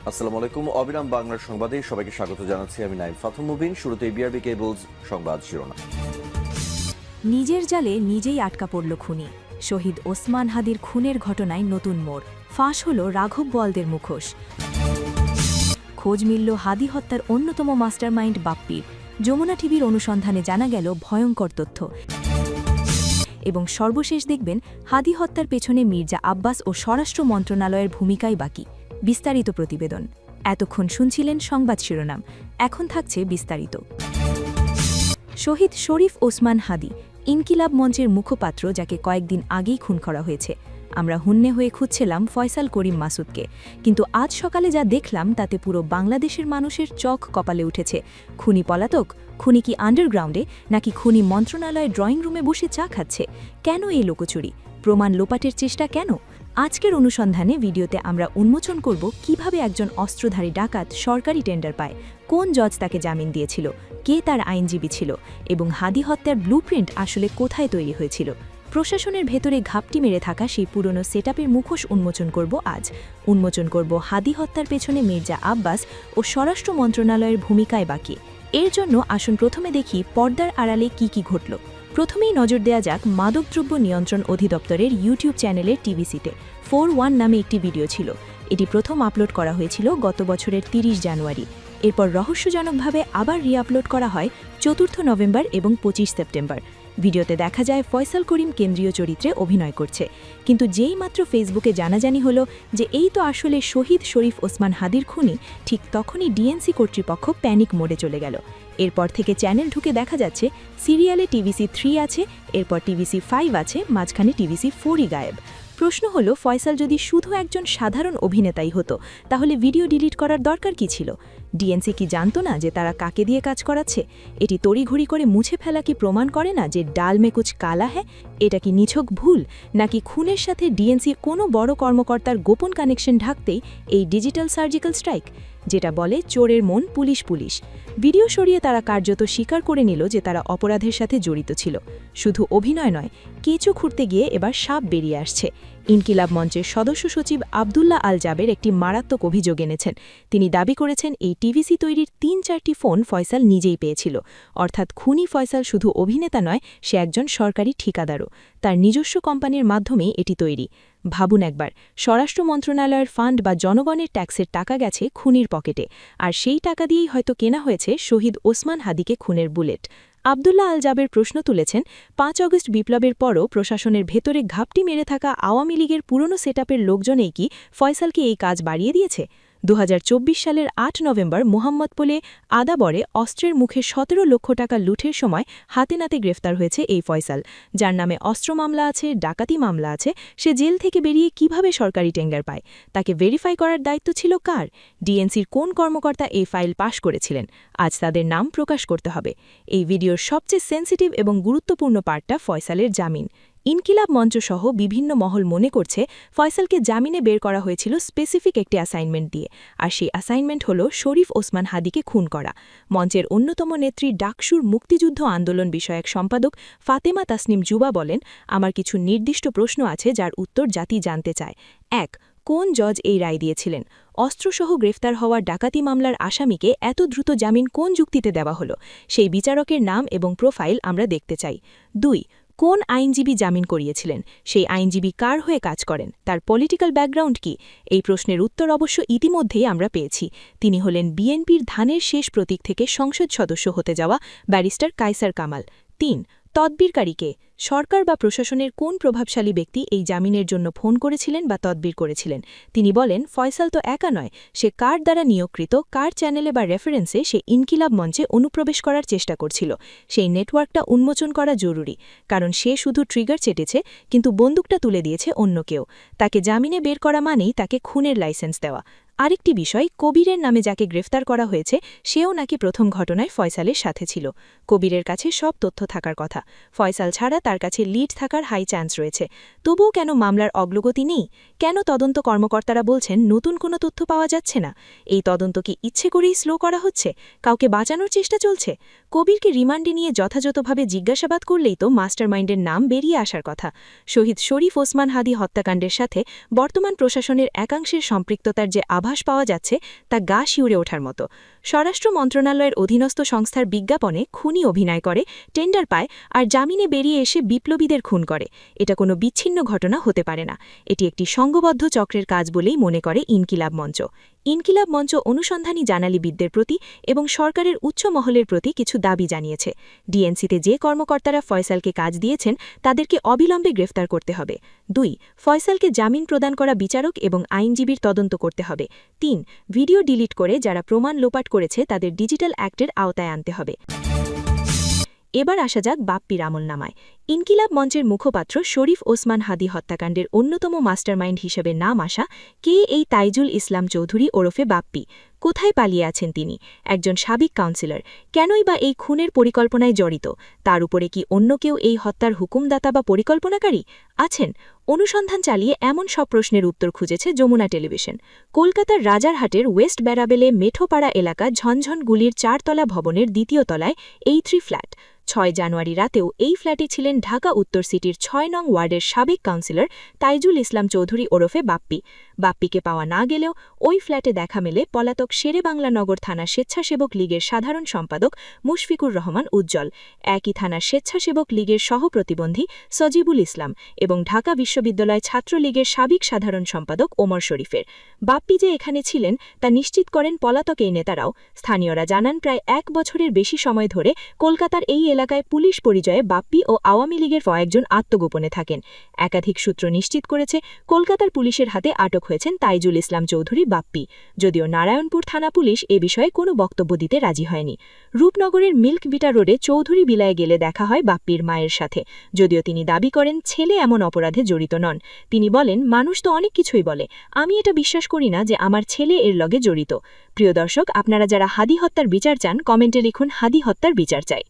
আসসালামু আলাইকুম। অবিরাম বাংলার সংবাদে সবাইকে স্বাগত জানাচ্ছি। আমি নাইম ফাতুল মুবিন। শুরুতে বিআরবি কেবলস সংবাদ শিরোনাম। নিজের জালে নিজেই আটকা পড়ল খুনি। শহীদ ওসমান হাদির খুনের ঘটনায় নতুন মোড়, ফাঁস হল রাঘব বোয়ালদের মুখোশ। খোঁজ মিলল হাদি হত্যার অন্যতম মাস্টারমাইন্ড বাপ্পির। যমুনা টিভির অনুসন্ধানে জানা গেল ভয়ঙ্কর তথ্য। এবং সর্বশেষ দেখবেন হাদি হত্যার পেছনে মির্জা আব্বাস ও স্বরাষ্ট্র মন্ত্রণালয়ের ভূমিকাই বাকি। বিস্তারিত প্রতিবেদন। এতক্ষণ শুনছিলেন সংবাদ শিরোনাম, এখন থাকছে বিস্তারিত। শহীদ শরীফ ওসমান হাদি ইনকিলাব মঞ্চের মুখপাত্র, যাকে কয়েকদিন আগেই খুন করা হয়েছে। আমরা হুন্নে হয়ে খুঁজছিলাম ফয়সাল করিম মাসুদকে, কিন্তু আজ সকালে যা দেখলাম তাতে পুরো বাংলাদেশের মানুষের চোখ কপালে উঠেছে। খুনি পলাতক? খুনি কি আন্ডারগ্রাউন্ডে, নাকি খুনি মন্ত্রণালয়ের ড্রয়িং রুমে বসে চা খাচ্ছে? কেন এই লোকচুরি? প্রমাণ লোপাটের চেষ্টা কেন? আজকের অনুসন্ধানে ভিডিওতে আমরা উন্মোচন করব কিভাবে একজন অস্ত্রধারী ডাকাত সরকারি টেন্ডার পায়, কোন জজ তাকে জামিন দিয়েছিল, কে তার আইনজীবী ছিল, এবং হাদি হত্যার ব্লুপ্রিন্ট আসলে কোথায় তৈরি হয়েছিল। প্রশাসনের ভেতরে ঘাপটি মেরে থাকা সেই পুরনো সেটআপের মুখোশ উন্মোচন করব আজ। উন্মোচন করব হাদি হত্যার পেছনে মির্জা আব্বাস ও স্বরাষ্ট্র মন্ত্রণালয়ের ভূমিকায় বাকি। এর জন্য আসুন প্রথমে দেখি পর্দার আড়ালে কি ঘটল। প্রথমেই নজর দেয়া যাক মাদকদ্রব্য নিয়ন্ত্রণ অধিদপ্তরের ইউটিউব চ্যানেলের টিভিসিতে 41 নামে একটি ভিডিও ছিল। এটি প্রথম আপলোড করা হয়েছিল গত বছরের 30 জানুয়ারি। এরপর রহস্যজনকভাবে আবার রিআপলোড করা হয় 4 নভেম্বর এবং 25 সেপ্টেম্বর। ভিডিওতে দেখা যায় ফয়সাল করিম কেন্দ্রীয় চরিত্রে অভিনয় করছে, কিন্তু যেই মাত্র ফেসবুকে জানাজানি হল যে এই তো আসলে শহীদ শরীফ ওসমান হাদির খুনি, ঠিক তখনই ডিএনসি কর্তৃপক্ষ প্যানিক মোডে চলে গেল। এরপর থেকে চ্যানেল ঢুকে দেখা যাচ্ছে সিরিয়ালে টিভিসি 3 আছে, এরপর টিভিসি 5 আছে, মাঝখানে টিভিসি 4ই গায়েব। প্রশ্ন হলো, ফয়সাল যদি শুধু একজন সাধারণ অভিনেতাই হতো, তাহলে ভিডিও ডিলিট করার দরকার কি ছিল? ডিএনসি কি জানতো না যে তারা কাকে দিয়ে কাজ করাচ্ছে? এটি তড়িঘড়ি করে মুছে ফেলা কি প্রমাণ করে না যে ডাল মে কুছ কালা হ্যায়? এটা কি নিছক ভুল, নাকি খুনের সাথে ডিএনসির কোনো বড় কর্মকর্তার গোপন কানেকশন ঢাকতেই এই ডিজিটাল সার্জিক্যাল স্ট্রাইক, যেটা বলে চোরের মন পুলিশ পুলিশ? ভিডিও সরিয়ে তারা কার্যত স্বীকার করে নিল যে তারা অপরাধের সাথে জড়িত ছিল। শুধু অভিনয় নয়, কেঁচো খুঁড়তে গিয়ে এবার সাপ বেরিয়ে আসছে। ইনকিলাব মঞ্চের সদস্য সচিব আবদুল্লাহ আল জাবের একটি মারাত্মক অভিযোগ এনেছেন। তিনি দাবি করেছেন এই টিভিসি তৈরির 3-4টি ফোন ফয়সাল নিজেই পেয়েছিল। অর্থাৎ খুনি ফয়সাল শুধু অভিনেতা নয়, সে একজন সরকারি ঠিকাদারও। তার নিজস্ব কোম্পানির মাধ্যমেই এটি তৈরি। ভাবুন একবার, স্বরাষ্ট্র মন্ত্রণালয়ের ফান্ড বা জনগণের ট্যাক্সের টাকা গেছে খুনির পকেটে, আর সেই টাকা দিয়েই হয়তো কেনা হয়েছে শহীদ ওসমান হাদিকে খুনের বুলেট। আবদুল্লাহ আল জাবের প্রশ্ন তুলেছেন, 5 অগস্ট বিপ্লবের পরও প্রশাসনের ভেতরে ঘাপটি মেরে থাকা আওয়ামী লীগের পুরনো সেটআপের লোকজনেই কি ফয়সালকে এই কাজ বাড়িয়ে দিয়েছে? 2024 সালের 8 নভেম্বর মোহাম্মদপুরে আদাবরে অস্ত্রের মুখে 17 লক্ষ টাকা লুঠের সময় হাতে নাতে গ্রেফতার হয়েছে এই ফয়সাল, যার নামে অস্ত্র মামলা আছে, ডাকাতি মামলা আছে। সে জেল থেকে বেরিয়ে কিভাবে সরকারি টেন্ডার পায়? তাকে ভেরিফাই করার দায়িত্ব ছিল কার? ডিএনসির কোন কর্মকর্তা এই ফাইল পাশ করেছিলেন? আজ তাদের নাম প্রকাশ করতে হবে। এই ভিডিওর সবচেয়ে সেন্সিটিভ এবং গুরুত্বপূর্ণ পার্টটা ফয়সালের জামিন। ইনকিলাব মঞ্চসহ বিভিন্ন মহল মনে করছে ফয়সালকে জামিনে বের করা হয়েছিল স্পেসিফিক একটি অ্যাসাইনমেন্ট দিয়ে, আর সেই অ্যাসাইনমেন্ট হল শরীফ ওসমান হাদিকে খুন করা। মঞ্চের অন্যতম নেত্রী ডাকসুর মুক্তিযুদ্ধ আন্দোলন বিষয়ক সম্পাদক ফাতেমা তাসনিম জুবা বলেন, আমার কিছু নির্দিষ্ট প্রশ্ন আছে যার উত্তর জাতি জানতে চায়। 1. কোন জজ এই রায় দিয়েছিলেন? অস্ত্রসহ গ্রেফতার হওয়া ডাকাতি মামলার আসামিকে এত দ্রুত জামিন কোন যুক্তিতে দেওয়া হলো? সেই বিচারকের নাম এবং প্রোফাইল আমরা দেখতে চাই। 2. কোন আইনজীবী জামিন করিয়েছিলেন? সেই আইনজীবী কার হয়ে কাজ করেন? তার পলিটিক্যাল ব্যাকগ্রাউন্ড কি? এই প্রশ্নের উত্তর অবশ্য ইতিমধ্যেই আমরা পেয়েছি। তিনি হলেন বিএনপির ধানের শেষ প্রতীক থেকে সংসদ সদস্য হতে যাওয়া ব্যারিস্টার কায়সার কামাল। 3. তদবিরকারীকে সরকার বা প্রশাসনের কোন প্রভাবশালী ব্যক্তি এই জামিনের জন্য ফোন করেছিলেন বা তদবির করেছিলেন? তিনি বলেন, ফয়সাল তো একা নয়, সে কার দ্বারা নিয়োগকৃত, কার চ্যানেলে বা রেফারেন্সে সে ইনকিলাব মঞ্চে অনুপ্রবেশ করার চেষ্টা করছিল। সেই নেটওয়ার্কটা উন্মোচন করা জরুরি, কারণ সে শুধু ট্রিগার চেটেছে, কিন্তু বন্দুকটা তুলে দিয়েছে অন্য কেউ। তাকে জামিনে বের করা মানেই তাকে খুনের লাইসেন্স দেওয়া। আরেকটি বিষয়, কবিরের নামে যাকে গ্রেফতার করা হয়েছে সেও নাকি প্রথম ঘটনায় ফয়সালের সাথে ছিল। কবিরের কাছে সব তথ্য থাকার কথা, ফয়সাল ছাড়া তার কাছে লিড থাকার হাই চান্স রয়েছে। তবুও কেন মামলার অগ্রগতি নেই? কেন তদন্ত কর্মকর্তারা বলছেন নতুন কোনো তথ্য পাওয়া যাচ্ছে না? এই তদন্ত কি ইচ্ছে করেই স্লো করা হচ্ছে? কাউকে বাঁচানোর চেষ্টা চলছে? কবিরকে রিমান্ডে নিয়ে যথাযথভাবে জিজ্ঞাসাবাদ করলেই তো মাস্টারমাইন্ডের নাম বেরিয়ে আসার কথা। শহীদ শরীফ ওসমান হাদি হত্যাকাণ্ডের সাথে বর্তমান প্রশাসনের একাংশের সম্পৃক্ততার যে আভাস পাওয়া যাচ্ছে তা গা শিউরে ওঠার মতো। স্বরাষ্ট্র মন্ত্রণালয়ের অধীনস্থ সংস্থার বিজ্ঞাপনে খুনি অভিনয় করে, টেন্ডার পায়, আর জামিনে বেরিয়ে এসে বিপ্লবীদের খুন করে। এটা কোনো বিচ্ছিন্ন ঘটনা হতে পারে না। এটি একটি সংঘবদ্ধ চক্রের কাজ বলেই মনে করে ইনকিলাব মঞ্চ। ইনকিলাব মঞ্চ অনুসন্ধানী জানালিবিদদের প্রতি এবং সরকারের উচ্চ মহলের প্রতি কিছু দাবি জানিয়েছে। ডিএনসিতে যে কর্মকর্তারা ফয়সালকে কাজ দিয়েছেন তাদেরকে অবিলম্বে গ্রেফতার করতে হবে। 2. ফয়সালকে জামিন প্রদান করা বিচারক এবং আইনজীবীর তদন্ত করতে হবে। 3. ভিডিও ডিলিট করে যারা প্রমাণ লোপাট করেছে তাদের ডিজিটাল অ্যাক্টের আওতায় আনতে হবে। এবার আসা যাক বাপ্পির আমলনামায়। ইনকিলাব মঞ্চের মুখপাত্র শরীফ ওসমান হাদি হত্যাকাণ্ডের অন্যতম মাস্টারমাইন্ড হিসেবে নাম আসা কে এই তাইজুল ইসলাম চৌধুরী ওরফে বাপ্পি। কোথায় পালিয়ে আছেন তিনি? একজন সাবেক কাউন্সিলর। কেনই বা এই খুনের পরিকল্পনায় জড়িত? তার উপরে কি অন্য কেউ এই হত্যার হুকুমদাতা বা পরিকল্পনাকারী আছেন? অনুসন্ধান চালিয়ে এমন সব প্রশ্নের উত্তর খুঁজেছে যমুনা টেলিভিশন। কলকাতার রাজারহাটের ওয়েস্ট ব্যারাবেলে মেঠোপাড়া এলাকা ঝনঝনগুলির 4তলা ভবনের 2য় তলায় এই 3 ফ্ল্যাট। 6 জানুয়ারি রাতেও এই ফ্ল্যাটে ছিলেন ঢাকা উত্তর সিটির 6 নং ওয়ার্ডের সাবেক কাউন্সিলর তাইজুল ইসলাম চৌধুরী ওরফে বাপ্পি। বাপ্পিকে পাওয়া না গেলেও ওই ফ্ল্যাটে দেখা মেলে পলাতক শেরেবাংলা নগর থানা স্বেচ্ছাসেবক লীগের সাধারণ সম্পাদক মুশফিকুর রহমান উজ্জ্বল, একই থানার স্বেচ্ছাসেবক লীগের সহপ্রতিবন্ধী সজিবুল ইসলাম এবং ঢাকা বিশ্ববিদ্যালয় ছাত্রলীগের সাবেক সাধারণ সম্পাদক ওমর শরীফের। বাপ্পি যে এখানে ছিলেন তা নিশ্চিত করেন পলাতক এই নেতারাও। স্থানীয়রা জানান, প্রায় 1 বছরের বেশি সময় ধরে কলকাতার এই এলাকায় পুলিশ পরিচয়ে বাপ্পি ও আওয়ামী লীগের কয়েকজন আত্মগোপনে থাকেন। একাধিক সূত্র নিশ্চিত করেছে কলকাতার পুলিশের হাতে আটক হয়েছেন তাইজুল ইসলাম চৌধুরী বাপ্পি। যদিও নারায়ণপুর থানা পুলিশ এ বিষয়ে কোনো বক্তব্য দিতে রাজি হয়নি। রূপনগরের মিল্ক বিটা রোডে চৌধুরী বিলায় গেলে দেখা হয় বাপ্পির মায়ের সাথে। যদিও তিনি দাবি করেন ছেলে এমন অপরাধে জড়িত নন। তিনি বলেন, মানুষ তো অনেক কিছুই বলে, আমি এটা বিশ্বাস করি না যে আমার ছেলে এর লগে জড়িত। প্রিয় দর্শক, আপনারা যারা হাদি হত্যার বিচার চান কমেন্টে লিখুন হাদি হত্যার বিচার চাই।